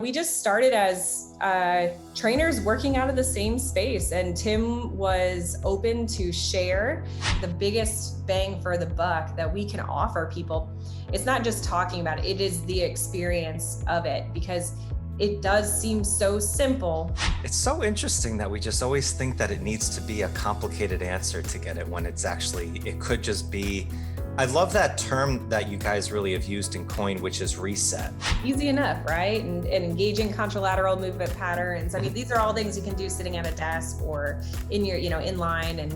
We just started as trainers working out of the same space, and Tim was open to share the biggest bang for the buck that we can offer people. It's not just talking about it, it is the experience of it, because it does seem so simple. It's so interesting that we just always think that it needs to be a complicated answer to get it, when it's actually, it could just be. I love that term that you guys really have used and coined, which is reset. Easy enough, right? And engaging contralateral movement patterns. I mean, these are all things you can do sitting at a desk or in your, in line and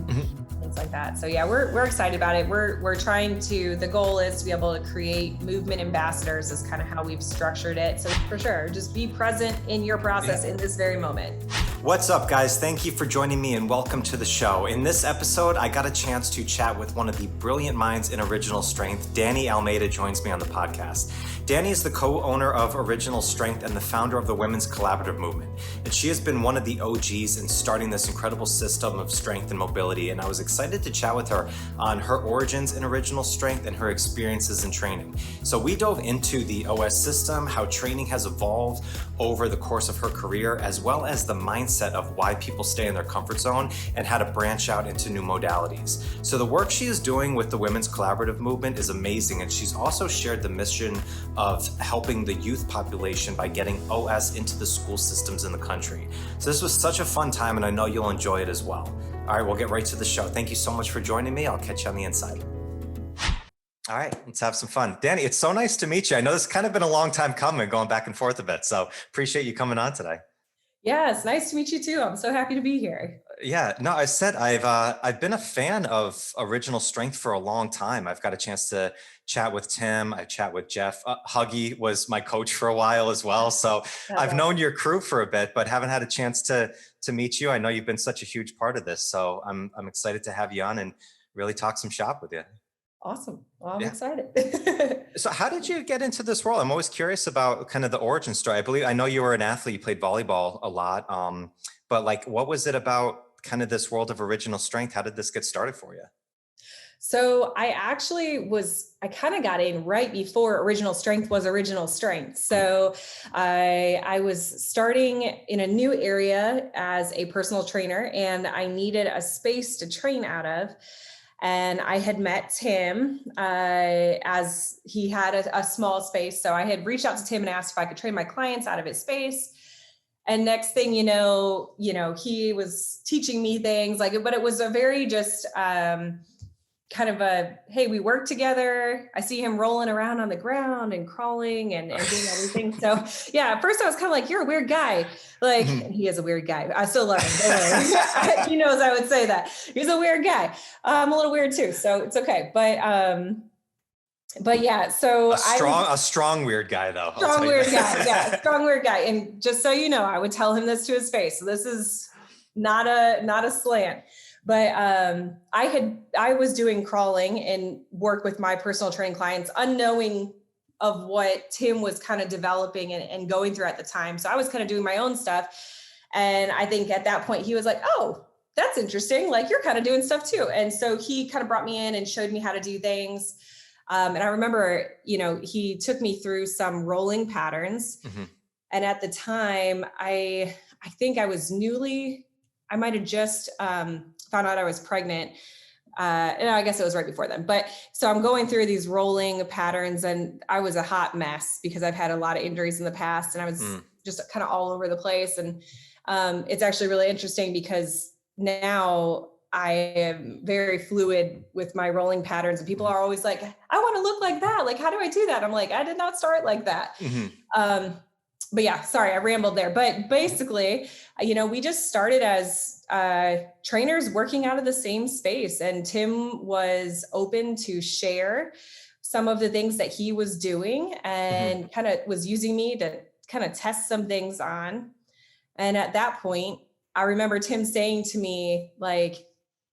things like that. So yeah, we're excited about it. We're trying to, the goal is to be able to create movement ambassadors is kind of how we've structured it. So for sure, just be present in your process in this very moment. What's up, guys? Thank you for joining me and welcome to the show. In this episode, I got a chance to chat with one of the brilliant minds in Original Strength. Dani Almeyda joins me on the podcast. Dani is the co-owner of Original Strength and the founder of the Women's Collaborative Movement. And she has been one of the OGs in starting this incredible system of strength and mobility. And I was excited to chat with her on her origins in Original Strength and her experiences in training. So we dove into the OS system, how training has evolved over the course of her career, as well as the mindset of why people stay in their comfort zone and how to branch out into new modalities. So the work she is doing with the Women's Collaborative Movement is amazing. And she's also shared the mission of helping the youth population by getting OS into the school systems in the country. So this was such a fun time, and I know you'll enjoy it as well. All right, we'll get right to the show. Thank you so much for joining me. I'll catch you on the inside. All right, let's have some fun. Dani, it's so nice to meet you. I know this has kind of been a long time coming, going back and forth a bit. So appreciate you coming on today. Yeah, it's nice to meet you too. I'm so happy to be here. Yeah, no, I said I've been a fan of Original Strength for a long time. I've got a chance to chat with Tim. I chat with Geoff. Huggy was my coach for a while as well. So I've known your crew for a bit, but haven't had a chance to meet you. I know you've been such a huge part of this. So I'm excited to have you on and really talk some shop with you. Awesome. Well, I'm excited. So how did you get into this role? I'm always curious about kind of the origin story. I know you were an athlete, you played volleyball a lot. But like, what was it about kind of this world of Original Strength? How did this get started for you? So I kind of got in right before Original Strength was Original Strength. So I was starting in a new area as a personal trainer, and I needed a space to train out of. And I had met Tim as he had a small space. So I had reached out to Tim and asked if I could train my clients out of his space. And next thing you know, he was teaching me things but it was a very just kind of a, hey, we work together. I see him rolling around on the ground and crawling and doing everything. So yeah, at first I was kind of like, you're a weird guy. Like, he is a weird guy. I still love him. He knows I would say that. He's a weird guy. I'm a little weird too, so it's okay. But yeah, so a strong weird guy though. Strong weird guy. Yeah, strong weird guy. And just so you know, I would tell him this to his face. So this is not a slant. But I was doing crawling and work with my personal training clients, unknowing of what Tim was kind of developing and going through at the time. So I was kind of doing my own stuff. And I think at that point he was like, oh, that's interesting. Like, you're kind of doing stuff too. And so he kind of brought me in and showed me how to do things. And I remember, he took me through some rolling patterns. And at the time, I think I might have just found out I was pregnant. And I guess it was right before then. But so I'm going through these rolling patterns, and I was a hot mess because I've had a lot of injuries in the past, and I was just kind of all over the place. And it's actually really interesting because now I am very fluid with my rolling patterns, and people are always like, I want to look like that. Like, how do I do that? I'm like, I did not start like that. But yeah, sorry, I rambled there. But basically, we just started as trainers working out of the same space, and Tim was open to share some of the things that he was doing and kind of was using me to kind of test some things on. And at that point, I remember Tim saying to me, like,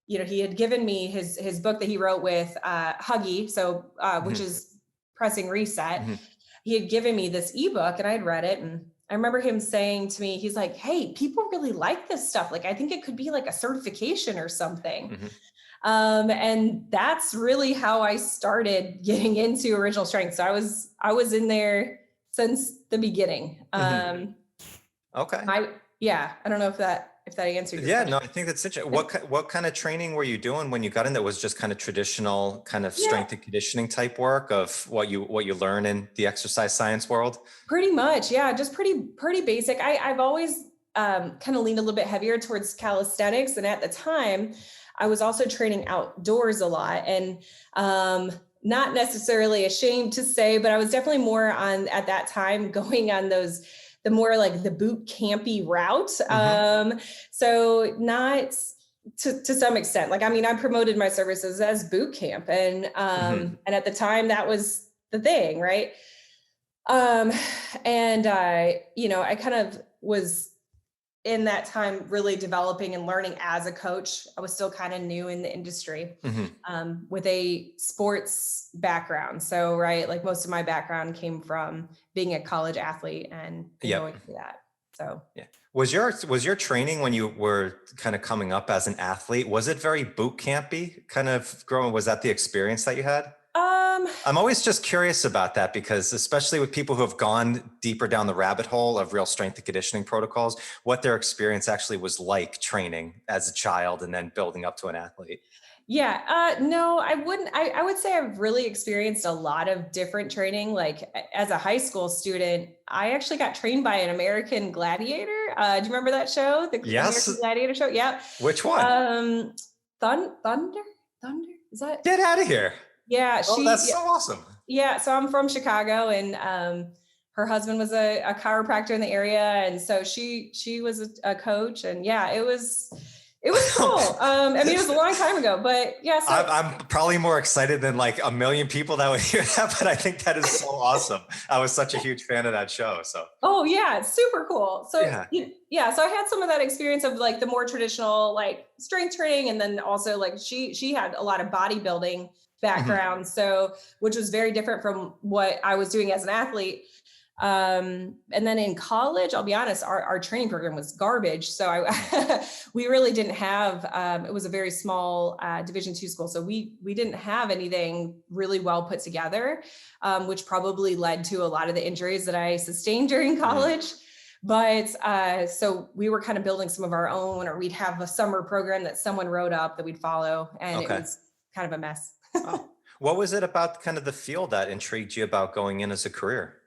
he had given me his book that he wrote with Huggy, which is Pressing Reset. He had given me this ebook and I had read it. And I remember him saying to me, he's like, hey, people really like this stuff. Like, I think it could be like a certification or something. And that's really how I started getting into Original Strength. So I was in there since the beginning. Okay. I don't know if that answered your question. No, I think that's interesting. What kind of training were you doing when you got in? That was just kind of traditional kind of strength and conditioning type work of what you learn in the exercise science world? Pretty much. Yeah. Just pretty basic. I've always kind of leaned a little bit heavier towards calisthenics. And at the time I was also training outdoors a lot, and not necessarily ashamed to say, but I was definitely more at that time going on the more like the boot campy route. So not to some extent, like, I mean, I promoted my services as boot camp, and at the time that was the thing. Right. And I kind of was in that time really developing and learning as a coach. I was still kind of new in the industry, with a sports background. So, right, like most of my background came from being a college athlete and going through that. So Was your training when you were kind of coming up as an athlete, was it very boot campy kind of growing? Was that the experience that you had? I'm always just curious about that, because especially with people who have gone deeper down the rabbit hole of real strength and conditioning protocols, what their experience actually was like training as a child and then building up to an athlete. No, I wouldn't. I would say I've really experienced a lot of different training. Like as a high school student, I actually got trained by an American Gladiator. Do you remember that show? The American Gladiator show? Yeah. Which one? Thunder? Is that? Get out of here. Yeah. That's so awesome. Yeah. So I'm from Chicago, and her husband was a chiropractor in the area. And so she was a coach, and it was cool. I mean, it was a long time ago, but yeah. So I'm probably more excited than like a million people that would hear that, but I think that is so awesome. I was such a huge fan of that show. So. Oh yeah, it's super cool. So so I had some of that experience of like the more traditional like strength training, and then also like she had a lot of bodybuilding background, so which was very different from what I was doing as an athlete. And then in college, I'll be honest, our training program was garbage. So we really didn't have, it was a very small Division II school. So we didn't have anything really well put together, which probably led to a lot of the injuries that I sustained during college. But so we were kind of building some of our own, or we'd have a summer program that someone wrote up that we'd follow. And it was kind of a mess. What was it about kind of the field that intrigued you about going in as a career?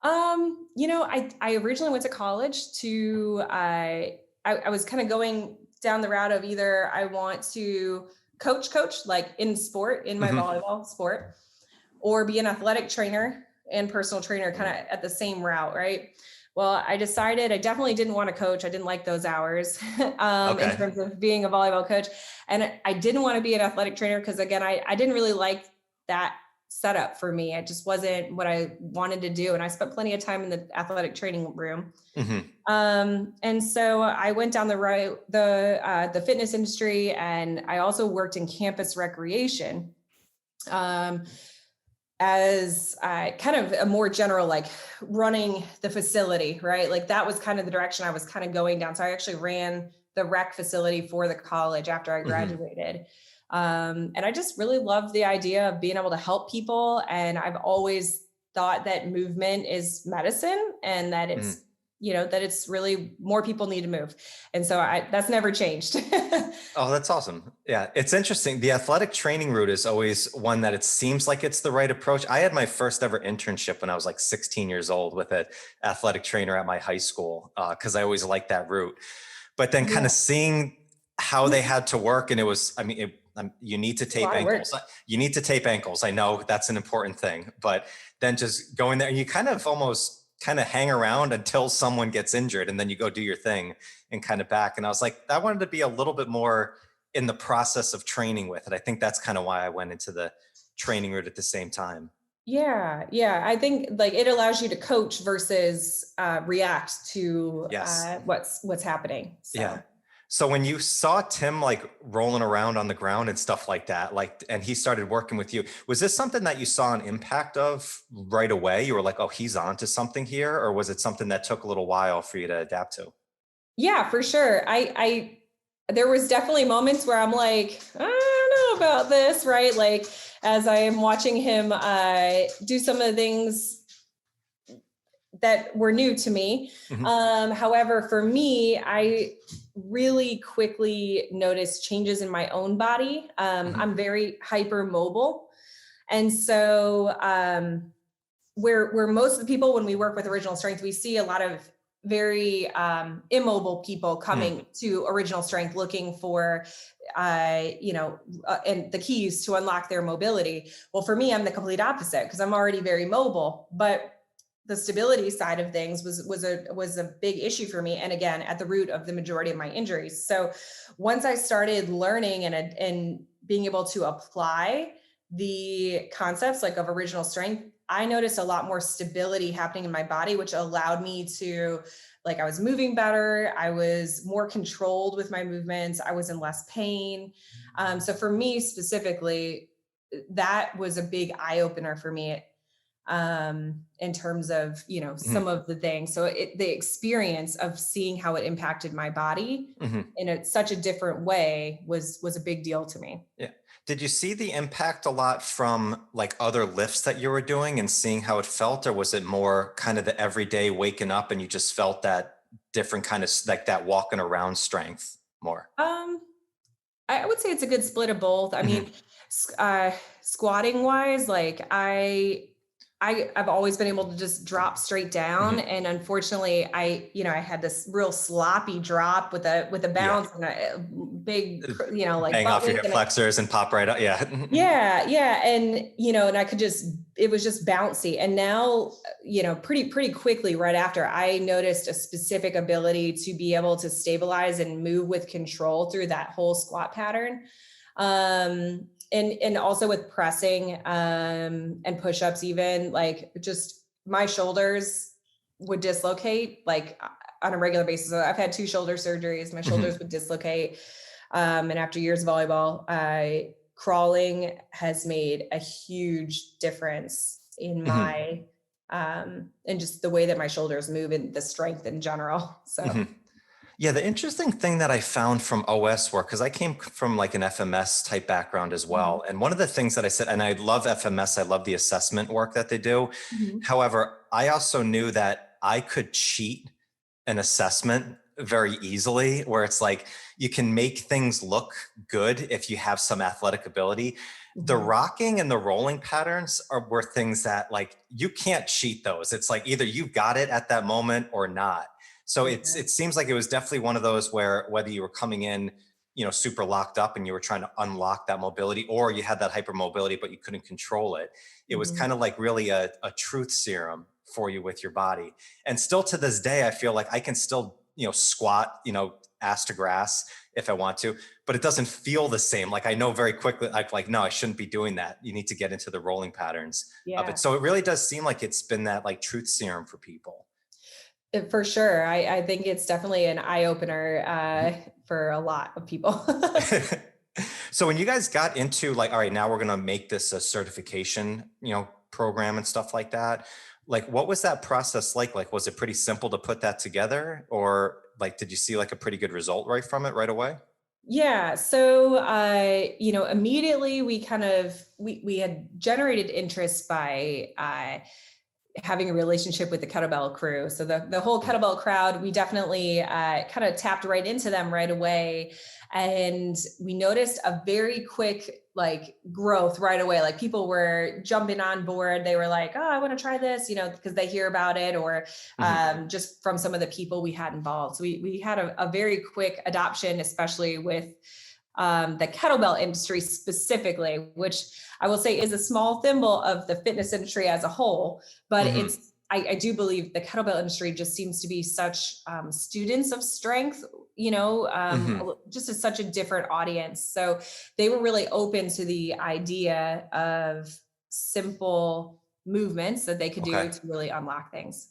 I originally went to college to, I was kind of going down the route of either I want to coach like in sport, in my volleyball sport, or be an athletic trainer and personal trainer kind of at the same route. Right. Well, I decided I definitely didn't want to coach. I didn't like those hours in terms of being a volleyball coach. And I didn't want to be an athletic trainer because, again, I didn't really like that setup for me. It just wasn't what I wanted to do. And I spent plenty of time in the athletic training room. And so I went down the fitness industry, and I also worked in campus recreation. As kind of a more general, like running the facility, right? Like that was kind of the direction I was kind of going down. So I actually ran the rec facility for the college after I graduated. And I just really loved the idea of being able to help people. And I've always thought that movement is medicine, and that it's, that it's really more people need to move. And so that's never changed. Oh, that's awesome. Yeah. It's interesting. The athletic training route is always one that it seems like it's the right approach. I had my first ever internship when I was like 16 years old with an athletic trainer at my high school, because I always liked that route. But then kind of seeing how they had to work, and it was, you need to tape ankles. You need to tape ankles. I know that's an important thing, but then just going there, and you kind of hang around until someone gets injured, and then you go do your thing and kind of back. And I was like, I wanted to be a little bit more in the process of training with it. I think that's kind of why I went into the training route at the same time. Yeah. I think like it allows you to coach versus react to what's happening. So. Yeah. So when you saw Tim like rolling around on the ground and stuff like that, and he started working with you, was this something that you saw an impact of right away? You were like, oh, he's on to something here? Or was it something that took a little while for you to adapt to? Yeah, for sure. There was definitely moments where I'm like, I don't know about this, right? Like as I am watching him do some of the things that were new to me. However, for me, I really quickly noticed changes in my own body. I'm very hypermobile. And so where most of the people, when we work with original strength, we see a lot of very immobile people coming to original strength looking for and the keys to unlock their mobility. Well, for me, I'm the complete opposite, because I'm already very mobile, but the stability side of things was a big issue for me, and again, at the root of the majority of my injuries. So once I started learning and being able to apply the concepts like of original strength, I noticed a lot more stability happening in my body, which allowed me to, I was moving better. I was more controlled with my movements. I was in less pain. So for me specifically, that was a big eye opener for me in terms of, some of the things. So the experience of seeing how it impacted my body in such a different way was a big deal to me. Yeah. Did you see the impact a lot from other lifts that you were doing and seeing how it felt, or was it more kind of the everyday waking up and you just felt that different kind of that walking around strength more? I would say it's a good split of both. I mean, squatting wise, I've always been able to just drop straight down. And unfortunately I had this real sloppy drop with a bounce and a big, bang off your hip flexors and pop right up. Yeah. Yeah. And, and I could it was just bouncy. And now, pretty quickly right after, I noticed a specific ability to be able to stabilize and move with control through that whole squat pattern. And also with pressing, and push-ups, even just my shoulders would dislocate on a regular basis. I've had 2 shoulder surgeries. My shoulders would dislocate. And after years of volleyball, crawling has made a huge difference in my, and just the way that my shoulders move and the strength in general. So. Yeah, the interesting thing that I found from OS work, because I came from an FMS type background as well. And one of the things that I said, and I love FMS, I love the assessment work that they do. However, I also knew that I could cheat an assessment very easily, where it's you can make things look good if you have some athletic ability. The rocking and the rolling patterns were things that you can't cheat those. It's either you got it at that moment or not. So it seems like it was definitely one of those where whether you were coming in, super locked up and you were trying to unlock that mobility, or you had that hypermobility, but you couldn't control it. It was kind of really a truth serum for you with your body. And still to this day, I feel I can still, squat, ass to grass if I want to, but it doesn't feel the same. I know very quickly, no, I shouldn't be doing that. You need to get into the rolling patterns of it. So it really does seem like it's been that truth serum for people. For sure. I think it's definitely an eye opener for a lot of people. So when you guys got into all right, now we're going to make this a certification, program and stuff like that. What was that process like? Was it pretty simple to put that together, or did you see a pretty good result from it right away? Yeah. So, immediately we we had generated interest by, having a relationship with the kettlebell crew. So the whole kettlebell crowd, we definitely kind of tapped right into them right away. And we noticed a very quick growth right away. People were jumping on board. They were oh, I want to try this, because they hear about it, or just from some of the people we had involved. So we had a very quick adoption, especially with the kettlebell industry specifically, which I will say is a small thimble of the fitness industry as a whole, but I do believe the kettlebell industry just seems to be such students of strength, just as such a different audience. So they were really open to the idea of simple movements that they could do to really unlock things.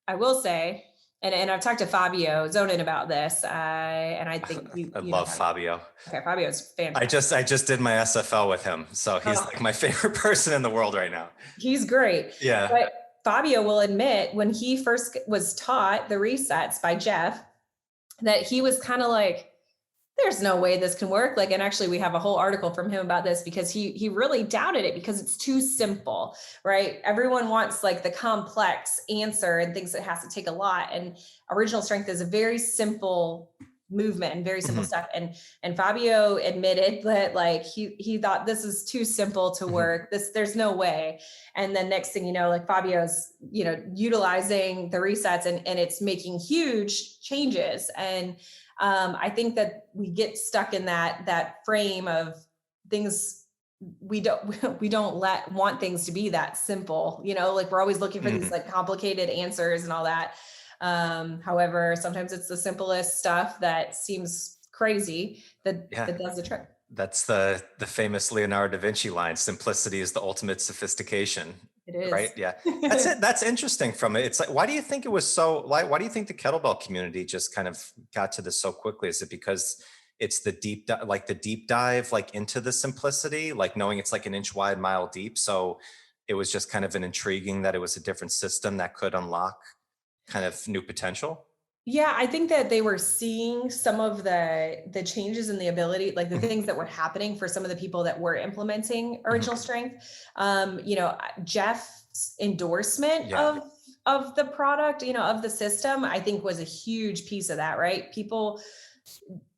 I will say, and I've talked to Fabio Zonin about this, and I think I love Fabio. Okay, Fabio's fantastic. I just did my SFL with him, so he's my favorite person in the world right now. He's great. Yeah. But Fabio will admit, when he first was taught the resets by Geoff, that he was kind of there's no way this can work. Like, and actually we have a whole article from him about this because he really doubted it because it's too simple, right? Everyone wants like the complex answer and thinks it has to take a lot. And original strength is a very simple movement and very simple stuff. And Fabio admitted that like he thought this is too simple to work. There's no way. And then next thing you know, like Fabio's, utilizing the resets and it's making huge changes. And I think that we get stuck in that frame of things. We don't want things to be that simple, like we're always looking for these like complicated answers and all that. However, sometimes it's the simplest stuff that seems crazy that does the trick. That's the famous Leonardo da Vinci line, simplicity is the ultimate sophistication. It is. Right. Yeah. That's it. That's interesting from it. It's like, why do you think it was so, why do you think the kettlebell community just kind of got to this so quickly? Is it because it's the deep dive, like into the simplicity, like knowing it's like an inch wide, mile deep. So it was just kind of an intriguing that it was a different system that could unlock kind of new potential? Yeah, I think that they were seeing some of the changes in the ability, like the things that were happening for some of the people that were implementing original strength. Geoff's endorsement of the product, of the system, I think was a huge piece of that, right? People,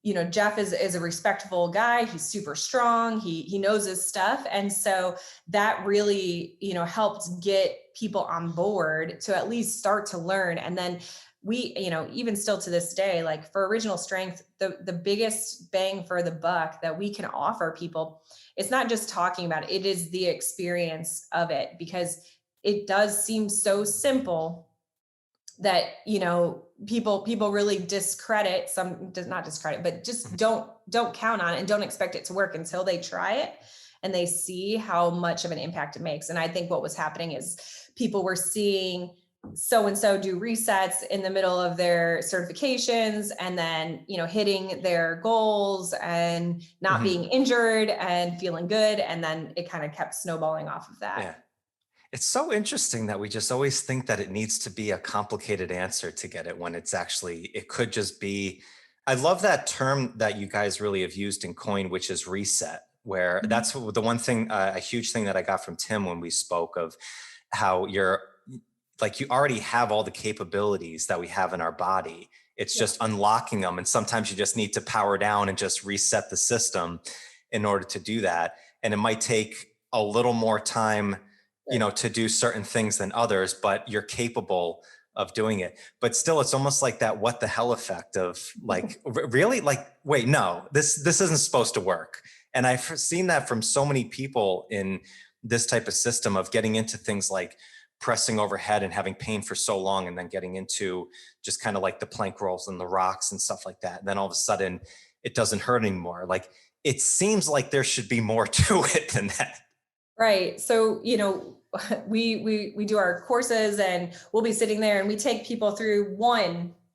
Geoff is a respectable guy. He's super strong. He knows his stuff. And so that really, helped get people on board to at least start to learn. And then we, even still to this day, like for original strength, the biggest bang for the buck that we can offer people, it's not just talking about it, it is the experience of it, because it does seem so simple that, people really discredit not discredit, but just don't count on it and don't expect it to work until they try it and they see how much of an impact it makes. And I think what was happening is people were seeing so-and-so do resets in the middle of their certifications and then, hitting their goals and not being injured and feeling good. And then it kind of kept snowballing off of that. Yeah. It's so interesting that we just always think that it needs to be a complicated answer to get it when it could just be, I love that term that you guys really have used in coin, which is reset, where that's the one thing, a huge thing that I got from Tim when we spoke of how you already have all the capabilities that we have in our body. It's just unlocking them. And sometimes you just need to power down and just reset the system in order to do that. And it might take a little more time, to do certain things than others, but you're capable of doing it. But still, it's almost like that what the hell effect of like, really? Like, wait, no, this isn't supposed to work. And I've seen that from so many people in this type of system of getting into things like pressing overhead and having pain for so long, and then getting into just kind of like the plank rolls and the rocks and stuff like that. And then all of a sudden it doesn't hurt anymore. Like, it seems like there should be more to it than that. Right. So, we do our courses and we'll be sitting there and we take people through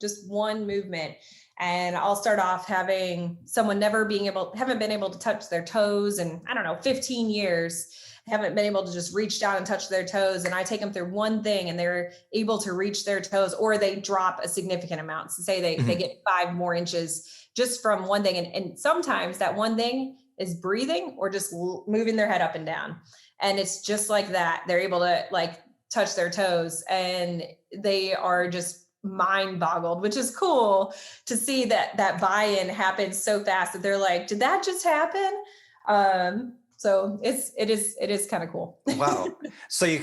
just one movement. And I'll start off having someone haven't been able to touch their toes in, 15 years, haven't been able to just reach down and touch their toes. And I take them through one thing and they're able to reach their toes, or they drop a significant amount. So say they get 5 more inches just from one thing. And sometimes that one thing is breathing or just moving their head up and down. And it's just like that. They're able to like touch their toes and they are just mind boggled, which is cool to see that buy-in happens so fast that they're like, did that just happen? So it is kind of cool. Wow. So you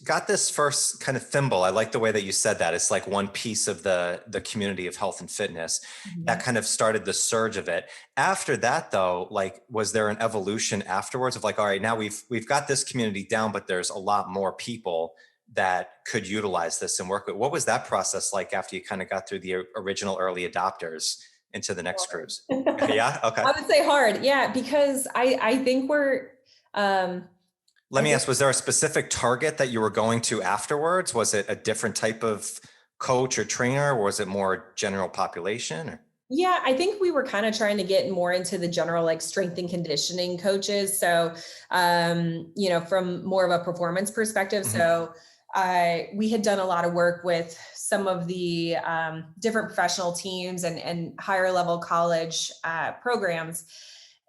got this first kind of thimble. I like the way that you said that. It's like one piece of the community of health and fitness that kind of started the surge of it. After that though, like, was there an evolution afterwards of like, all right, now we've got this community down, but there's a lot more people that could utilize this and work with. What was that process like after you kind of got through the original early adopters into the next groups? Yeah. Okay. I would say hard. Yeah. Because I think we're, let me ask, was there a specific target that you were going to afterwards? Was it a different type of coach or trainer, or was it more general population? Or? Yeah, I think we were kind of trying to get more into the general like strength and conditioning coaches. So, from more of a performance perspective. So we had done a lot of work with some of the different professional teams and higher level college programs.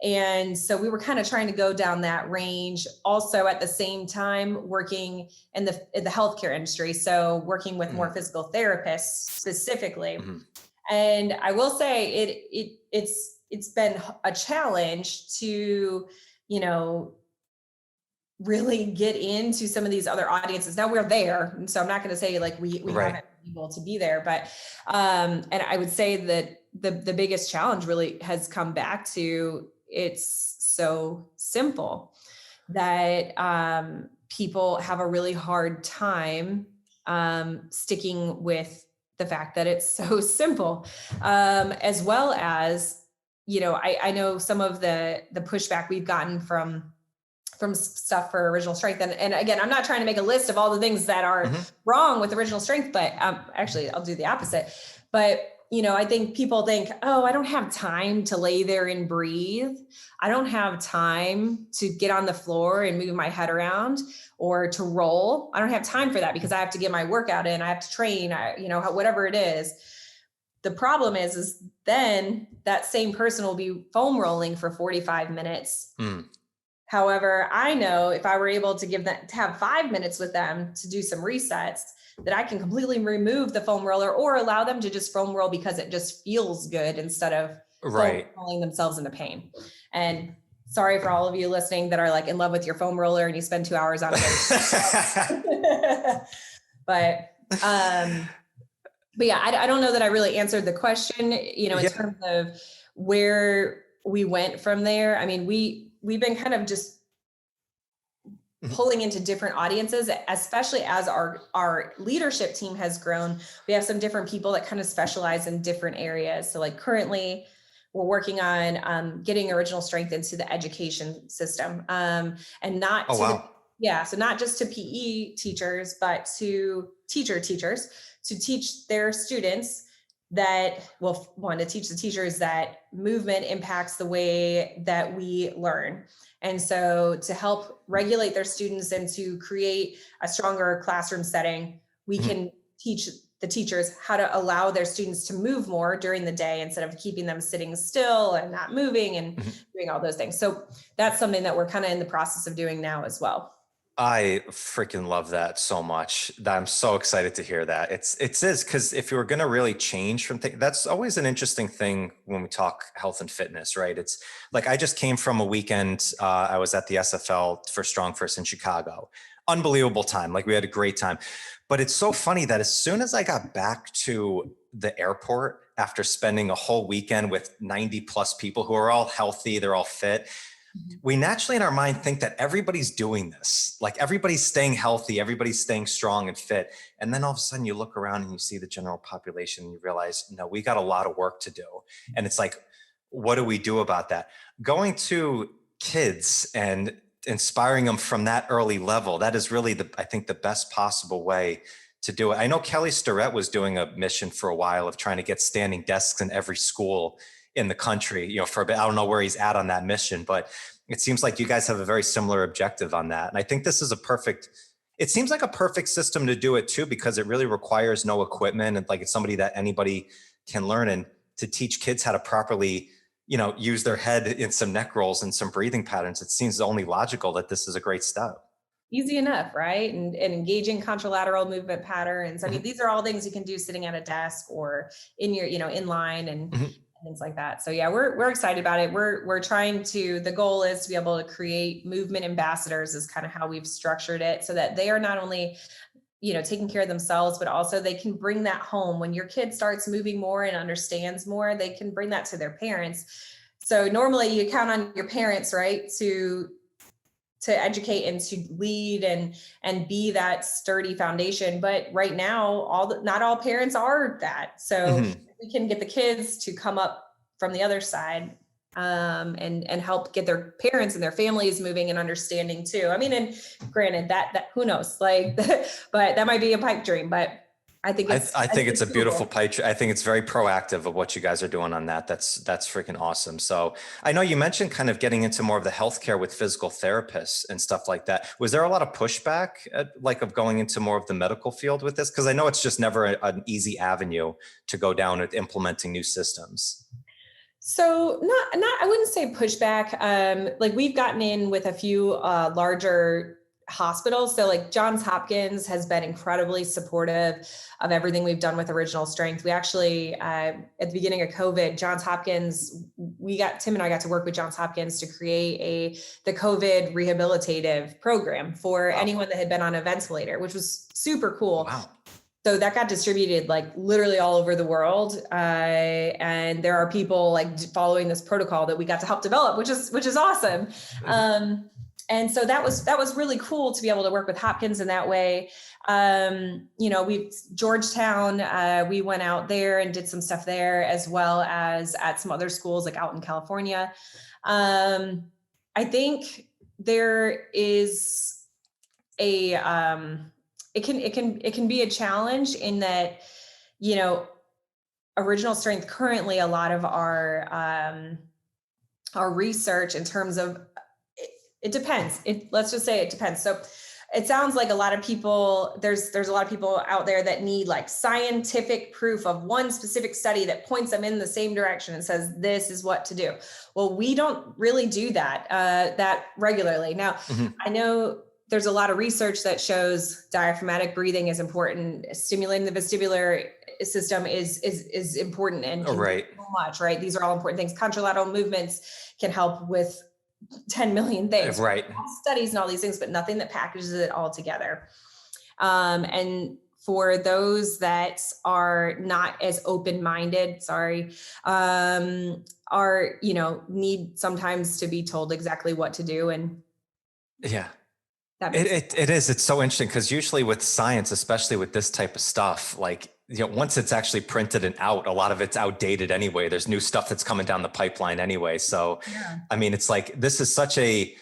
And so we were kind of trying to go down that range, also at the same time working in the healthcare industry. So working with more physical therapists specifically. And I will say it's been a challenge to, really get into some of these other audiences. Now we're there. And so I'm not going to say like we haven't been able to be there, but, and I would say that the biggest challenge really has come back to, it's so simple that, people have a really hard time, sticking with the fact that it's so simple, as well as, I know some of the pushback we've gotten from stuff for original strength. And again, I'm not trying to make a list of all the things that are wrong with original strength, but actually I'll do the opposite. But, I think people think, oh, I don't have time to lay there and breathe. I don't have time to get on the floor and move my head around or to roll. I don't have time for that because I have to get my workout in. I have to train, whatever it is. The problem is then that same person will be foam rolling for 45 minutes. However, I know if I were able to have 5 minutes with them to do some resets, that I can completely remove the foam roller or allow them to just foam roll because it just feels good instead of foam rolling themselves into pain. And sorry for all of you listening that are like in love with your foam roller and you spend 2 hours on it. But yeah, I don't know that I really answered the question, in terms of where we went from there. I mean, we've been kind of just pulling into different audiences, especially as our leadership team has grown. We have some different people that kind of specialize in different areas. So like currently we're working on getting original strength into the education system, and not so not just to PE teachers, but to teachers to teach their students that want to teach the teachers that movement impacts the way that we learn. And so to help regulate their students and to create a stronger classroom setting, we can teach the teachers how to allow their students to move more during the day instead of keeping them sitting still and not moving and doing all those things. So that's something that we're kind of in the process of doing now as well. I freaking love that so much. I'm so excited to hear that. It is because if you were going to really change from things, that's always an interesting thing when we talk health and fitness, right? It's like, I just came from a weekend. I was at the SFL for Strong First in Chicago. Unbelievable time. Like we had a great time, but it's so funny that as soon as I got back to the airport after spending a whole weekend with 90 plus people who are all healthy, they're all fit, we naturally in our mind think that everybody's doing this, like everybody's staying healthy, everybody's staying strong and fit. And then all of a sudden you look around and you see the general population and you realize, no, we got a lot of work to do. And it's like, what do we do about that? Going to kids and inspiring them from that early level, that is really I think the best possible way to do it. I know Kelly Starrett was doing a mission for a while of trying to get standing desks in every school in the country, for a bit. I don't know where he's at on that mission, but it seems like you guys have a very similar objective on that. And I think this is it seems like a perfect system to do it too, because it really requires no equipment. And like, it's somebody that anybody can learn, and to teach kids how to properly, use their head in some neck rolls and some breathing patterns. It seems only logical that this is a great step. Easy enough, right? And engaging contralateral movement patterns. I mean, these are all things you can do sitting at a desk or in your, in line and things like that. So yeah, we're excited about it. We're trying to, the goal is to be able to create movement ambassadors is kind of how we've structured it, so that they are not only, taking care of themselves, but also they can bring that home. When your kid starts moving more and understands more, they can bring that to their parents. So normally you count on your parents, right? To educate and to lead and be that sturdy foundation. But right now, not all parents are that. So we can get the kids to come up from the other side, and help get their parents and their families moving and understanding too. I mean, and granted that who knows, like, but that might be a pipe dream, but I think I think it's a beautiful cool. picture. I think it's very proactive of what you guys are doing on that. That's freaking awesome. So I know you mentioned kind of getting into more of the healthcare with physical therapists and stuff like that. Was there a lot of pushback of going into more of the medical field with this? Because I know it's just never an easy avenue to go down with implementing new systems. So not I wouldn't say pushback. Like we've gotten in with a few larger hospitals. So like Johns Hopkins has been incredibly supportive of everything we've done with original strength. We actually at the beginning of COVID, Johns Hopkins, Tim and I got to work with Johns Hopkins to create the COVID rehabilitative program for anyone that had been on a ventilator, which was super cool. Wow. So that got distributed like literally all over the world. And there are people like following this protocol that we got to help develop, which is awesome. And so that was really cool to be able to work with Hopkins in that way. Georgetown, we went out there and did some stuff there, as well as at some other schools like out in California. I think there is it can be a challenge in that, original strength currently, a lot of our research in terms of it depends. Let's just say it depends. So it sounds like a lot of people, there's a lot of people out there that need like scientific proof of one specific study that points them in the same direction and says, this is what to do. Well, we don't really do that regularly. Now, I know there's a lot of research that shows diaphragmatic breathing is important. Stimulating the vestibular system is important and can do so much, right? These are all important things. Contralateral movements can help with 10 million things, right? Studies and all these things, but nothing that packages it all together. And for those that are not as open-minded, need sometimes to be told exactly what to do. And yeah. It is. It's so interesting because usually with science, especially with this type of stuff, once it's actually printed and out, a lot of it's outdated anyway. There's new stuff that's coming down the pipeline anyway. So, yeah. I mean, it's like, this is such I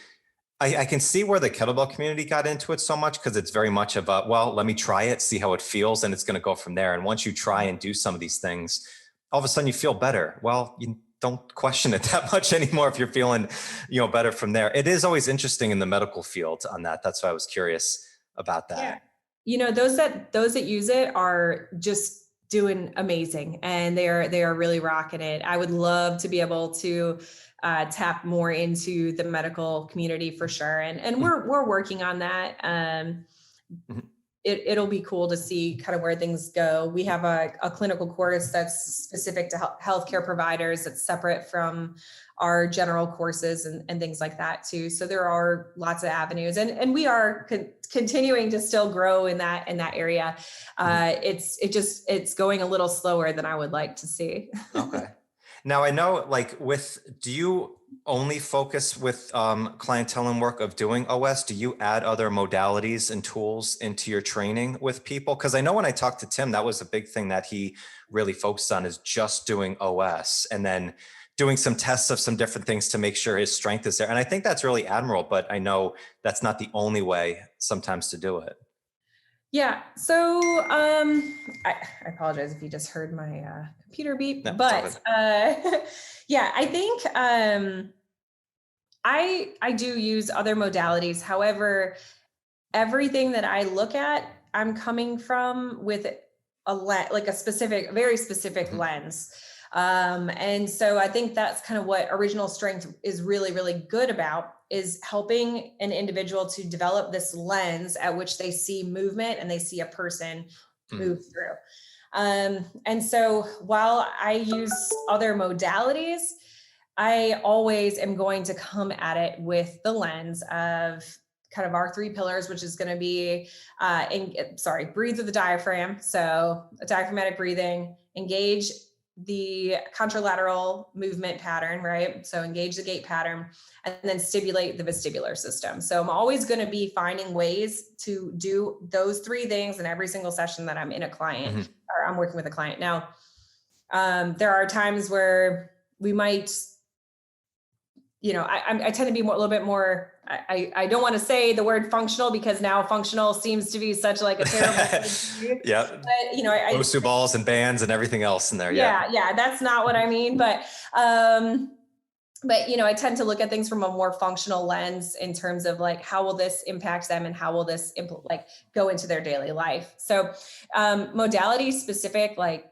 can see where the kettlebell community got into it so much, because it's very much of let me try it, see how it feels, and it's going to go from there. And once you try and do some of these things, all of a sudden you feel better. Well, you don't question it that much anymore if you're feeling, better from there. It is always interesting in the medical field on that. That's why I was curious about that. Yeah. Those that use it are just doing amazing, and they are really rocking it. I would love to be able to tap more into the medical community for sure. And we're working on that. It'll be cool to see kind of where things go. We have a clinical course that's specific to healthcare providers, that's separate from our general courses and things like that too. So there are lots of avenues, and we are continuing to still grow in that area. It's going a little slower than I would like to see. Okay. Now I know, do you only focus with clientele and work of doing OS? Do you add other modalities and tools into your training with people? Because I know when I talked to Tim, that was a big thing that he really focused on, is just doing OS and then doing some tests of some different things to make sure his strength is there. And I think that's really admirable, but I know that's not the only way sometimes to do it. Yeah. So I apologize if you just heard my computer beep, but yeah, I think I do use other modalities. However, everything that I look at, I'm coming from with a very specific lens. And so I think that's kind of what original strength is really, really good about, is helping an individual to develop this lens at which they see movement and they see a person move through. And so while I use other modalities, I always am going to come at it with the lens of kind of our three pillars, which is going to be, breathe with the diaphragm. So diaphragmatic breathing, engage the contralateral movement pattern, right? So engage the gait pattern, and then stimulate the vestibular system. So I'm always going to be finding ways to do those three things in every single session that I'm in a client or I'm working with a client. Now, there are times where we might I tend to be a little bit more, I don't want to say the word functional because now functional seems to be such like a terrible word to use. Yeah. But, Bosu balls and bands and everything else in there. Yeah. That's not what I mean. But I tend to look at things from a more functional lens in terms of like, how will this impact them and how will this go into their daily life? So modality specific, like,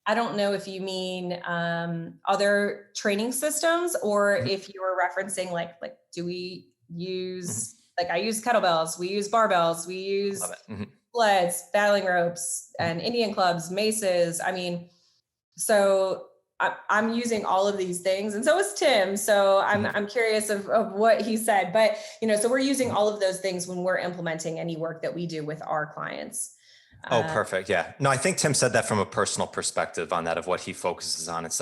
I don't know if you mean other training systems or if you were referencing like, do we use, like I use kettlebells, we use barbells, we use sleds, battling ropes and Indian clubs, maces. I mean, so I'm using all of these things and so is Tim. So I'm curious of what he said, but so we're using all of those things when we're implementing any work that we do with our clients. Oh, perfect. Yeah. No, I think Tim said that from a personal perspective on that of what he focuses on. It's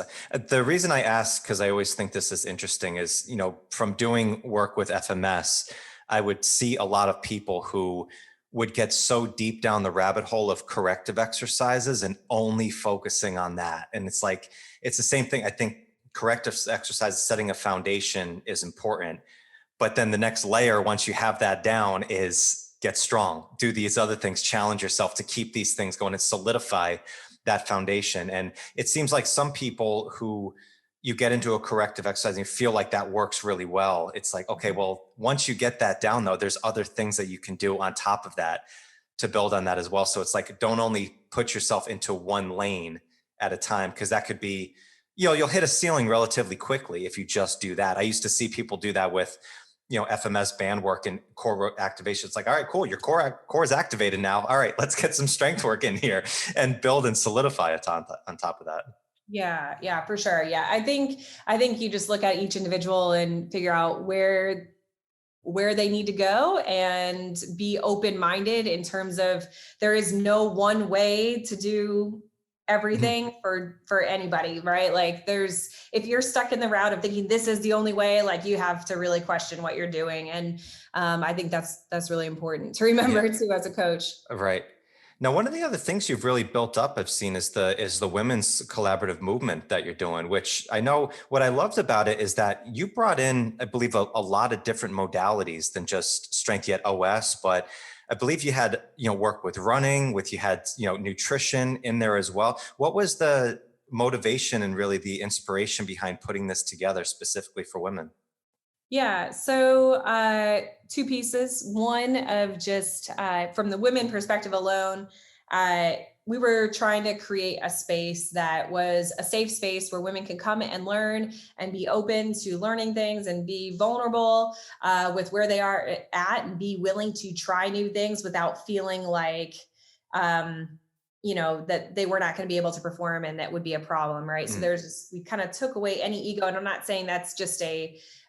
the reason I ask, because I always think this is interesting, is, from doing work with FMS, I would see a lot of people who would get so deep down the rabbit hole of corrective exercises and only focusing on that. And it's like, it's the same thing. I think corrective exercises, setting a foundation is important. But then the next layer, once you have that down, is get strong, do these other things, challenge yourself to keep these things going and solidify that foundation. And it seems like some people who you get into a corrective exercise and you feel like that works really well. It's like, okay, well, once you get that down though, there's other things that you can do on top of that to build on that as well. So it's like, don't only put yourself into one lane at a time, because that could be, you'll hit a ceiling relatively quickly if you just do that. I used to see people do that with FMS band work and core activation. It's like, all right, cool. Your core is activated now. All right, let's get some strength work in here and build and solidify it on top of that. Yeah, for sure. Yeah. I think you just look at each individual and figure out where they need to go and be open-minded in terms of there is no one way to do everything for anybody, right? Like if you're stuck in the route of thinking this is the only way, like you have to really question what you're doing. And I think that's really important to remember too, as a coach. Right. Now, one of the other things you've really built up, I've seen, is the women's collaborative movement that you're doing, which I know what I loved about it is that you brought in, I believe, a lot of different modalities than just strength, yet OS, but I believe you had, work with running, you had, nutrition in there as well. What was the motivation and really the inspiration behind putting this together specifically for women? Yeah. So two pieces. One of just from the women perspective alone, we were trying to create a space that was a safe space where women can come and learn and be open to learning things and be vulnerable with where they are at and be willing to try new things without feeling like, that they were not going to be able to perform and that would be a problem. Right. So we kind of took away any ego. And I'm not saying that's just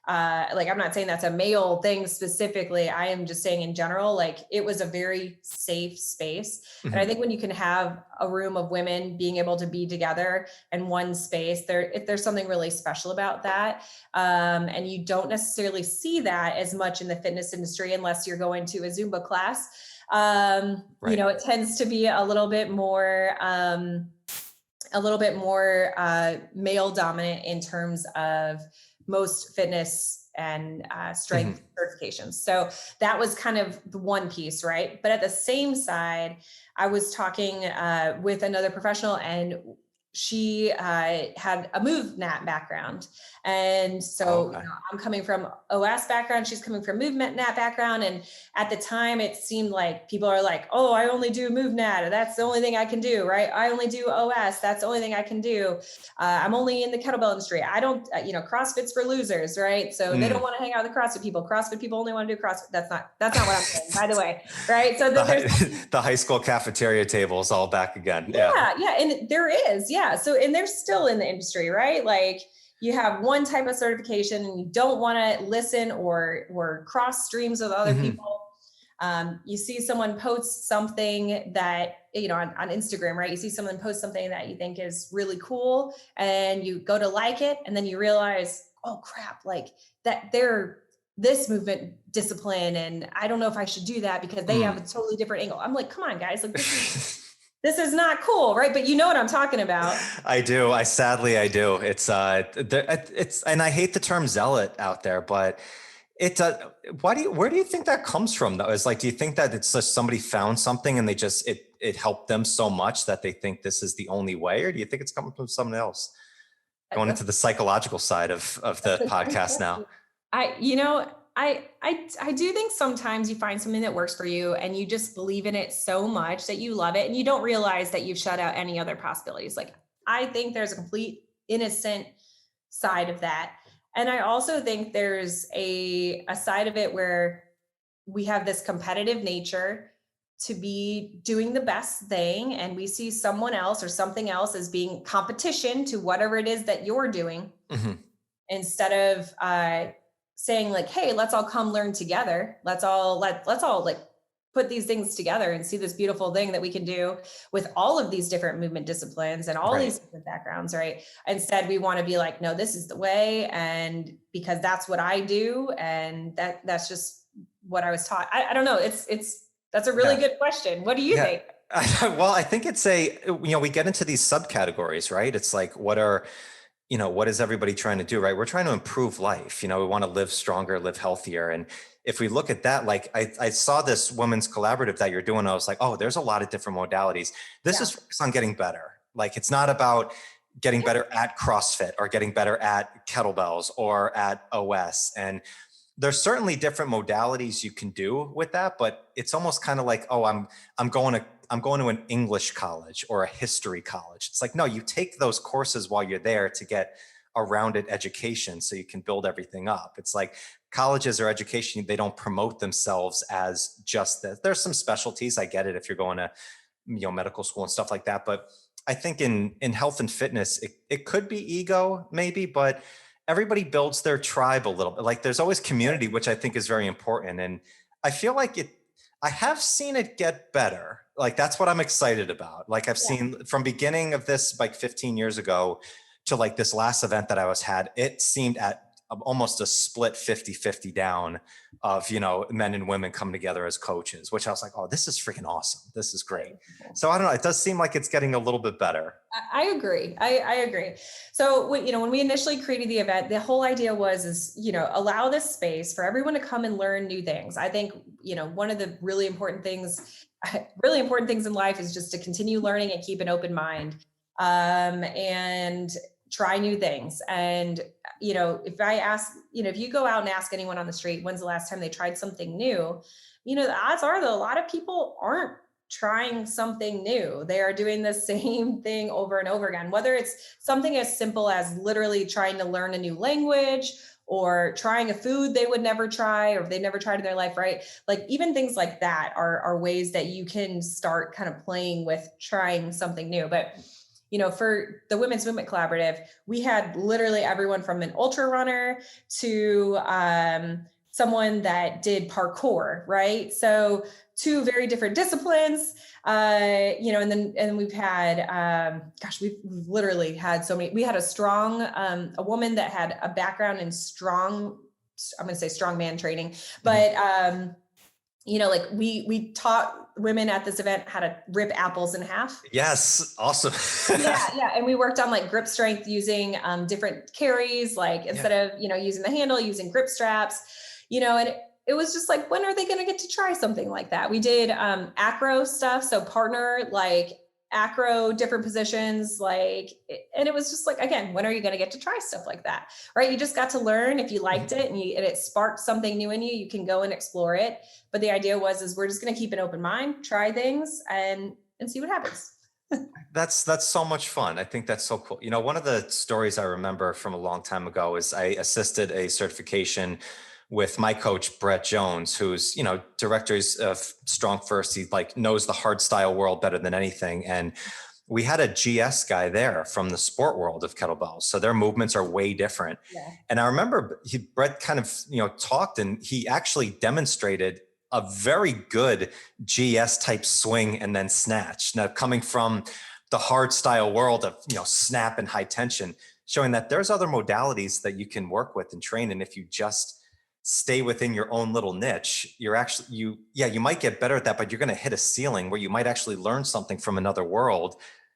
I'm not saying that's a male thing specifically. I am just saying in general, like it was a very safe space. And I think when you can have a room of women being able to be together in one space, there's something really special about that. And you don't necessarily see that as much in the fitness industry unless you're going to a Zumba class. Right. It tends to be a little bit more male dominant in terms of most fitness and strength certifications. So that was kind of the one piece, right? But at the same side, I was talking with another professional and she had a movement background. And so I'm coming from OS background. She's coming from movement nat background. And at the time it seemed like people are like, oh, I only do move nat. That's the only thing I can do. Right. I only do OS. That's the only thing I can do. I'm only in the kettlebell industry. I don't, CrossFit's for losers. Right. So they don't want to hang out with the CrossFit people. CrossFit people only want to do CrossFit. That's not what I'm saying, by the way. Right. So the high school cafeteria table is all back again. Yeah. And there is. Yeah. So, and they're still in the industry, right? Like you have one type of certification and you don't want to listen or cross streams with other people. You see someone post something that, on Instagram, right? You see someone post something that you think is really cool and you go to like it. And then you realize, oh crap, like that they're this movement discipline. And I don't know if I should do that because they have a totally different angle. I'm like, come on guys, like this is this is not cool, right? But you know what I'm talking about. I do. I do. It's, and I hate the term zealot out there, but where do you think that comes from though? Is like, do you think that it's just somebody found something and it helped them so much that they think this is the only way? Or do you think it's coming from someone else? Going into the psychological side of the podcast now. I do think sometimes you find something that works for you and you just believe in it so much that you love it and you don't realize that you've shut out any other possibilities. Like, I think there's a complete innocent side of that. And I also think there's a side of it where we have this competitive nature to be doing the best thing, and we see someone else or something else as being competition to whatever it is that you're doing, instead of saying like, hey, let's all come learn together. Let's all like put these things together and see this beautiful thing that we can do with all of these different movement disciplines and all these different backgrounds, right? Instead, we want to be like, no, this is the way. And because that's what I do. And that's just what I was taught. I don't know. That's a really good question. What do you think? Well, I think it's we get into these subcategories, right? It's like, what is everybody trying to do, right? We're trying to improve life. We want to live stronger, live healthier. And if we look at that, like I saw this women's collaborative that you're doing, I was like, oh, there's a lot of different modalities. This is focused on getting better. Like, it's not about getting better at CrossFit or getting better at kettlebells or at OS. And there's certainly different modalities you can do with that, but it's almost kind of like, oh, I'm going to an English college or a history college. It's like, no, you take those courses while you're there to get a rounded education so you can build everything up. It's like colleges or education, they don't promote themselves as just that. There's some specialties. I get it if you're going to, medical school and stuff like that. But I think in health and fitness, it could be ego maybe, but everybody builds their tribe a little bit. Like, there's always community, which I think is very important. And I feel like I have seen it get better. Like, that's what I'm excited about. Like, I've seen from beginning of this, like 15 years ago to like this last event that I had, it seemed at almost a split 50-50 down of, men and women coming together as coaches, which I was like, oh, this is freaking awesome. This is great. So I don't know. It does seem like it's getting a little bit better. I agree. I agree. So, when we initially created the event, the whole idea was allow this space for everyone to come and learn new things. I think, one of the really important things in life is just to continue learning and keep an open mind, and try new things. And, if I ask, if you go out and ask anyone on the street, when's the last time they tried something new, the odds are that a lot of people aren't trying something new. They are doing the same thing over and over again, whether it's something as simple as literally trying to learn a new language or trying a food they would never try, or if they never tried in their life, right? Like, even things like that are ways that you can start kind of playing with trying something new. But for the Women's Movement Collaborative, we had literally everyone from an ultra runner to someone that did parkour, right? So 2 very different disciplines, and then we've had, we've literally had so many. We had a woman that had a background in I'm going to say strongman training, but like we taught women at this event how to rip apples in half. Yes. Awesome. Yeah. And we worked on like grip strength using different carries, like instead of, using the handle, using grip straps, and it was just like, when are they going to get to try something like that? We did acro stuff. So partner, like acro, different positions, and it was just like, again, when are you going to get to try stuff like that? Right. You just got to learn. If you liked it and it sparked something new in you, you can go and explore it. But the idea is we're just going to keep an open mind, try things and see what happens. That's so much fun. I think that's so cool. One of the stories I remember from a long time ago is I assisted a certification with my coach, Brett Jones, who's, director of Strong First. He knows the hard style world better than anything. And we had a GS guy there from the sport world of kettlebells. So their movements are way different. Yeah. And I remember Brett kind of, talked, and he actually demonstrated a very good GS type swing and then snatch. Now, coming from the hard style world of, snap and high tension, showing that there's other modalities that you can work with and train. And if you just stay within your own little niche, you're actually, you might get better at that, but you're going to hit a ceiling where you might actually learn something from another world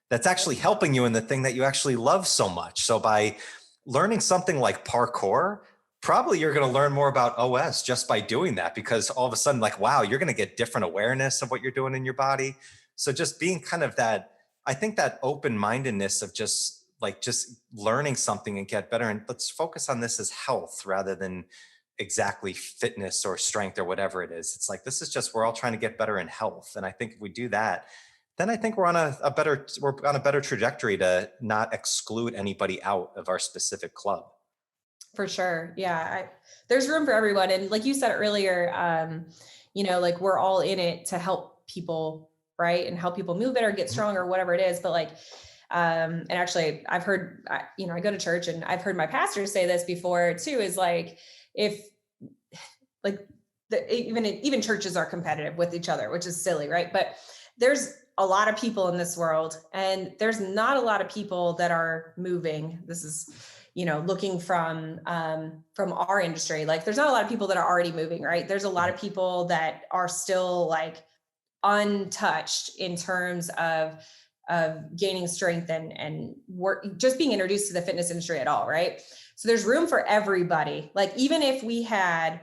that's actually helping you in the thing that you actually love so much. So by learning something like parkour, probably you're going to learn more about OS just by doing that, because all of a sudden, like, wow, you're going to get different awareness of what you're doing in your body. So just being kind of that, I think that open-mindedness of just learning something and get better. And let's focus on this as health rather than exactly fitness or strength or whatever it is. It's like, this is just, we're all trying to get better in health. And I think if we do that, then I think we're on a better trajectory to not exclude anybody out of our specific club. For sure. Yeah. There's room for everyone. And like you said earlier, like we're all in it to help people, right? And help people move better, get stronger, whatever it is. But like, and actually I've heard, I go to church and I've heard my pastor say this before too, is like, if like even churches are competitive with each other, which is silly, right? But there's a lot of people in this world and there's not a lot of people that are moving. This is, looking from our industry, like there's not a lot of people that are already moving, right? There's a lot of people that are still like untouched in terms of gaining strength and work, just being introduced to the fitness industry at all, right? So there's room for everybody. Like even if we had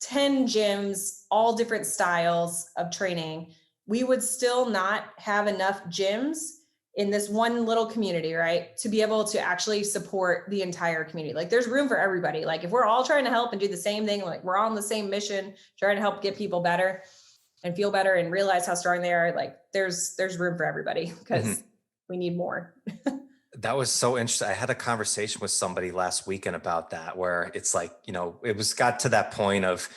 10 gyms, all different styles of training, we would still not have enough gyms in this one little community, right? To be able to actually support the entire community. Like there's room for everybody. Like if we're all trying to help and do the same thing, like we're all on the same mission, trying to help get people better and feel better and realize how strong they are. Like there's room for everybody because we need more. That was so interesting. I had a conversation with somebody last weekend about that, where it's like, it got to that point of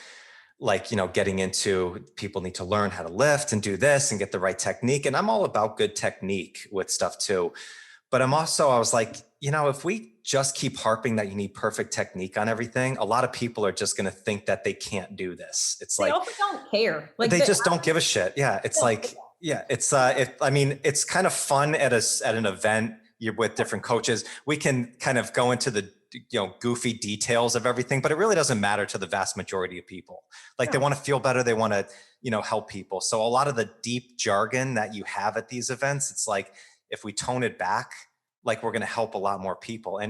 like, getting into, people need to learn how to lift and do this and get the right technique. And I'm all about good technique with stuff too. But I was like, if we just keep harping that you need perfect technique on everything, a lot of people are just going to think that they can't do this. It's they also don't care. Like they just don't give a shit. Yeah. It's like, yeah, it's it's kind of fun at an event. You're with different coaches. We can kind of go into the goofy details of everything, but it really doesn't matter to the vast majority of people. Like they want to feel better. They want to, help people. So a lot of the deep jargon that you have at these events, it's like, if we tone it back, like we're going to help a lot more people.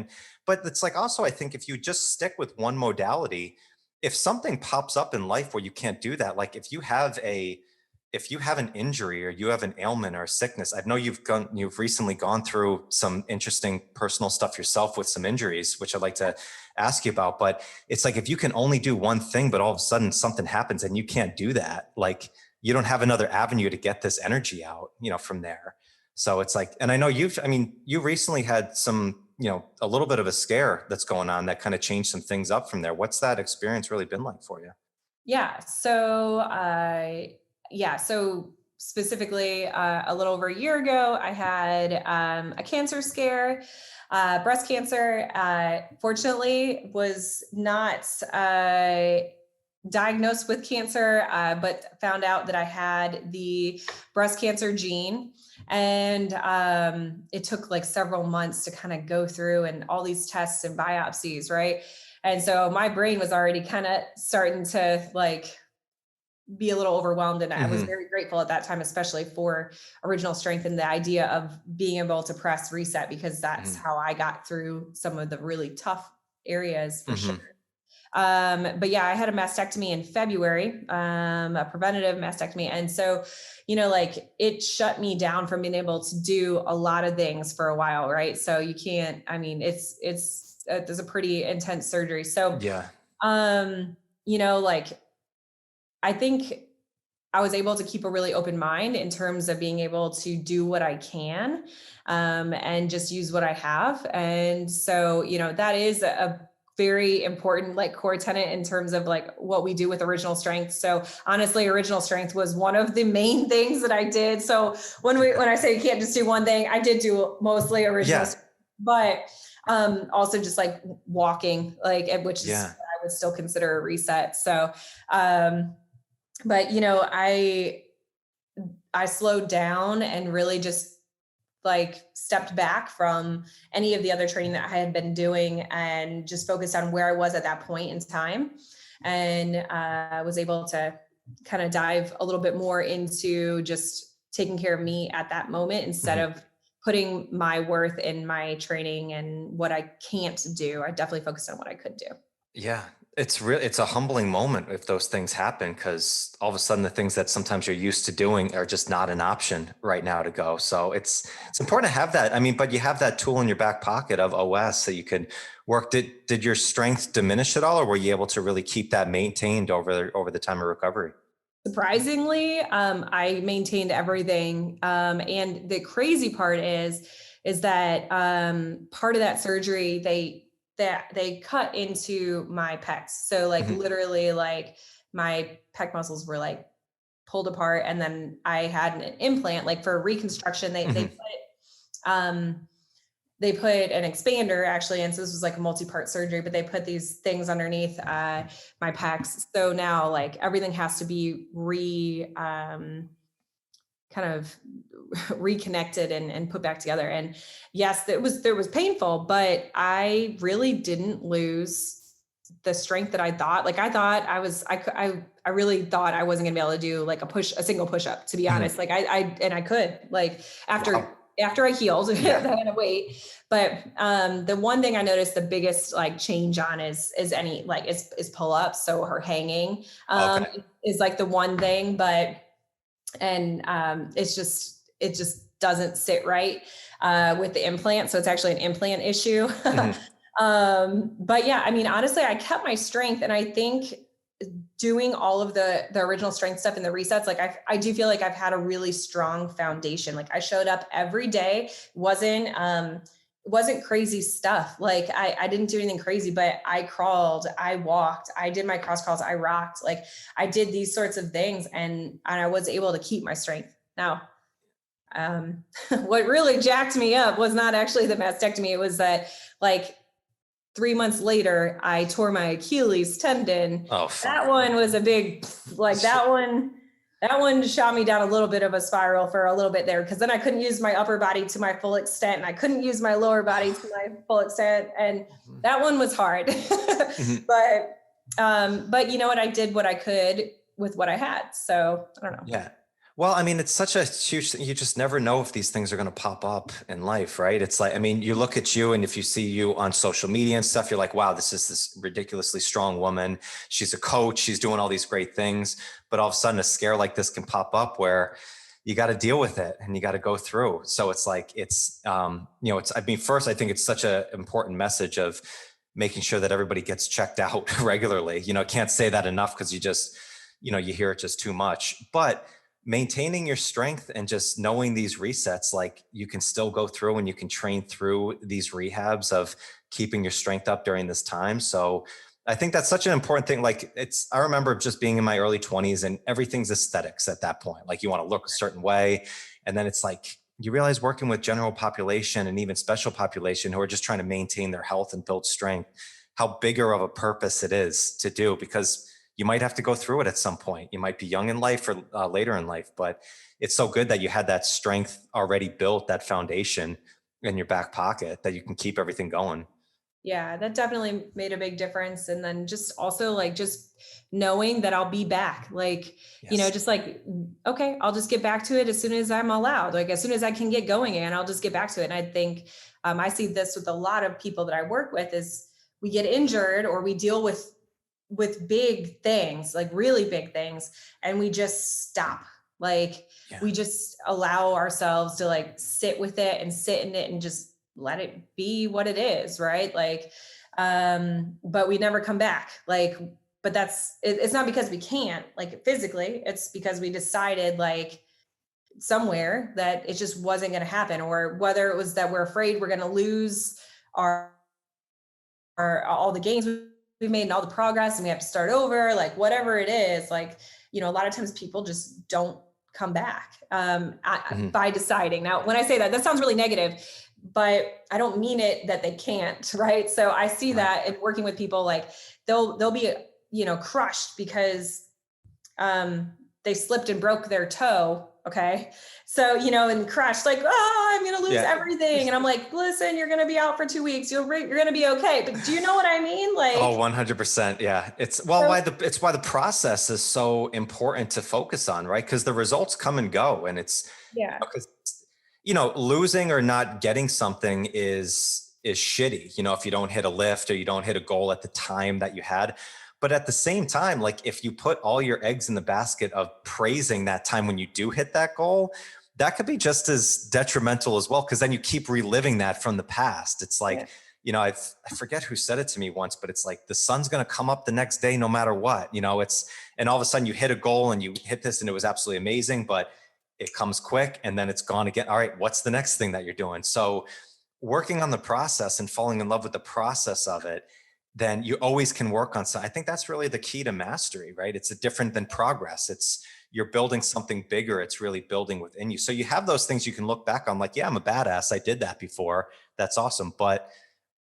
But it's like, also, I think if you just stick with one modality, if something pops up in life where you can't do that, like if you have an injury or you have an ailment or a sickness, I know you've recently gone through some interesting personal stuff yourself with some injuries, which I'd like to ask you about. But it's like, if you can only do one thing, but all of a sudden something happens and you can't do that, like you don't have another avenue to get this energy out, from there. So it's like, and I know you recently had some, a little bit of a scare that's going on that kind of changed some things up from there. What's that experience really been like for you? Yeah. So specifically, a little over a year ago, I had a cancer scare, breast cancer. Fortunately, was not diagnosed with cancer, but found out that I had the breast cancer gene. And it took like several months to kind of go through and all these tests and biopsies, right? And so my brain was already kind of starting to like be a little overwhelmed. And I was very grateful at that time, especially for Original Strength and the idea of being able to press reset, because that's how I got through some of the really tough areas for sure. But yeah, I had a mastectomy in February, a preventative mastectomy. And so, like it shut me down from being able to do a lot of things for a while. Right. So you can't, there's a pretty intense surgery. So, yeah. Like I think I was able to keep a really open mind in terms of being able to do what I can, and just use what I have. And so, that is a very important like core tenet in terms of like what we do with Original Strength. So honestly, Original Strength was one of the main things that I did. So when I say you can't just do one thing, I did do mostly Original Strength, but also just like walking, like, which is what I would still consider a reset. So, but I slowed down and really just like stepped back from any of the other training that I had been doing and just focused on where I was at that point in time. and was able to kind of dive a little bit more into just taking care of me at that moment instead of putting my worth in my training and what I can't do. I definitely focused on what I could do. Yeah, it's a humbling moment if those things happen, because all of a sudden the things that sometimes you're used to doing are just not an option right now to go. So it's important to have that. I mean, but you have that tool in your back pocket of OS that you could work. Did your strength diminish at all, or were you able to really keep that maintained over the time of recovery? Surprisingly, I maintained everything. And the crazy part is that part of that surgery, they cut into my pecs. So like literally like my pec muscles were like pulled apart. And then I had an implant, like for reconstruction, they put an expander actually. And so this was like a multi-part surgery, but they put these things underneath my pecs. So now like everything has to be kind of reconnected and put back together. And yes, there was painful, but I really didn't lose the strength that I thought. Like I really thought I wasn't gonna be able to do like a single push up, to be honest. Like I could, like after I healed, I had to wait. But the one thing I noticed the biggest like change on is pull ups. So her hanging is like the one thing, but it just doesn't sit right with the implant. So it's actually an implant issue. But yeah, I mean, honestly, I kept my strength, and I think doing all of the original strength stuff and the resets, like I do feel like I've had a really strong foundation. Like I showed up every day, wasn't crazy stuff. Like I didn't do anything crazy, but I crawled, I walked, I did my cross crawls, I rocked, like I did these sorts of things, and I was able to keep my strength. Now, what really jacked me up was not actually the mastectomy. It was that like 3 months later, I tore my Achilles tendon. Oh, that one was a big, like that one shot me down a little bit of a spiral for a little bit there, because then I couldn't use my upper body to my full extent, and I couldn't use my lower body to my full extent. And that one was hard. But you know what? I did what I could with what I had. So I don't know. Yeah. Well, I mean, it's such a huge thing. You just never know if these things are going to pop up in life, right? It's like, I mean, you look at you, and if you see you on social media and stuff, you're like, wow, this is this ridiculously strong woman. She's a coach. She's doing all these great things. But all of a sudden, a scare like this can pop up where you got to deal with it and you got to go through. So it's like, first, I think it's such an important message of making sure that everybody gets checked out regularly. Can't say that enough, because you hear it just too much. But maintaining your strength and just knowing these resets, like you can still go through and you can train through these rehabs of keeping your strength up during this time. So I think that's such an important thing. Like I remember just being in my early 20s, and everything's aesthetics at that point. Like you want to look a certain way. And then it's like, you realize working with general population and even special population who are just trying to maintain their health and build strength, how bigger of a purpose it is to do, because you might have to go through it at some point. You might be young in life or later in life, but it's so good that you had that strength already built, that foundation in your back pocket, that you can keep everything going. Yeah, that definitely made a big difference. And then just also like just knowing that I'll be back, like, Yes. just like, okay, I'll just get back to it as soon as I'm allowed. Like as soon as I can get going again, I'll just get back to it. And I think I see this with a lot of people that I work with, is we get injured or we deal with big things, like really big things, and we just stop. Like we just allow ourselves to like sit with it and sit in it and just let it be what it is, right? Like but we never come back. Like, but it's not because we can't, like physically, it's because we decided like somewhere that it just wasn't going to happen, or whether it was that we're afraid we're going to lose our all the gains we've made and all the progress, and we have to start over, like whatever it is. Like, a lot of times people just don't come back by deciding. Now, when I say that sounds really negative, but I don't mean it that they can't, right? So I see that in working with people, like they'll be, crushed because they slipped and broke their toe Okay. So, and crush like, oh, I'm going to lose Yeah. everything. And I'm like, listen, you're going to be out for 2 weeks. You're going to be okay. But do you know what I mean? Like, Oh, 100%. Yeah. It's why the process is so important to focus on, right? Because the results come and go, and it's, yeah, because, losing or not getting something is shitty, if you don't hit a lift or you don't hit a goal at the time that you had. But at the same time, like if you put all your eggs in the basket of praising that time when you do hit that goal, that could be just as detrimental as well, because then you keep reliving that from the past. It's like, I forget who said it to me once, but it's like the sun's going to come up the next day no matter what. And all of a sudden you hit a goal and you hit this and it was absolutely amazing, but it comes quick and then it's gone again. All right, what's the next thing that you're doing? So working on the process and falling in love with the process of it, then you always can work on something. I think that's really the key to mastery, right? It's different than progress. You're building something bigger. It's really building within you. So you have those things you can look back on, like, yeah, I'm a badass. I did that before. That's awesome. But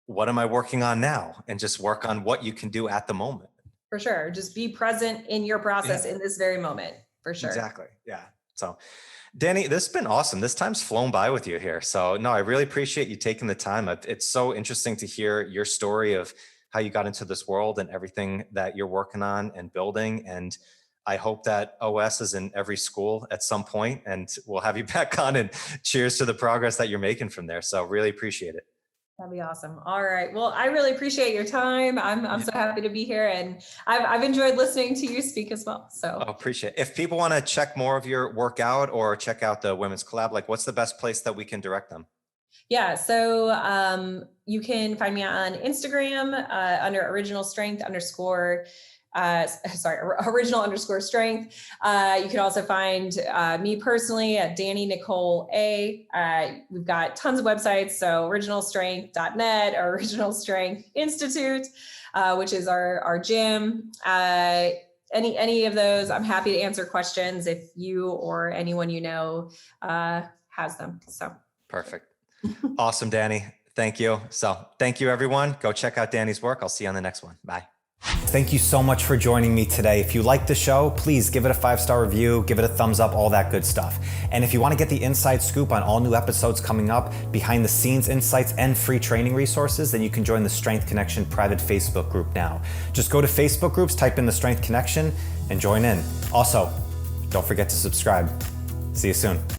what am I working on now? And just work on what you can do at the moment. For sure. Just be present in your process in this very moment. For sure. Exactly. Yeah. So Dani, this has been awesome. This time's flown by with you here. So no, I really appreciate you taking the time. It's so interesting to hear your story of how you got into this world and everything that you're working on and building. And I hope that OS is in every school at some point, and we'll have you back on, and cheers to the progress that you're making from there. So really appreciate it. That'd be awesome. All right. Well, I really appreciate your time. I'm so happy to be here, and I've enjoyed listening to you speak as well. So appreciate it. If people want to check more of your workout or check out the women's collab, like what's the best place that we can direct them? Yeah. So you can find me on Instagram under original strength _ original _ strength. You can also find me personally at Dani Nicole A. We've got tons of websites. So originalstrength.net or Original Strength Institute, which is our gym. Any of those, I'm happy to answer questions if you or anyone has them. So perfect. Awesome, Dani. Thank you. So thank you, everyone. Go check out Dani's work. I'll see you on the next one. Bye. Thank you so much for joining me today. If you like the show, please give it a 5-star review, give it a thumbs up, all that good stuff. And if you want to get the inside scoop on all new episodes coming up, behind the scenes insights, and free training resources, then you can join the Strength Connection private Facebook group now. Just go to Facebook groups, type in the Strength Connection, and join in. Also, don't forget to subscribe. See you soon.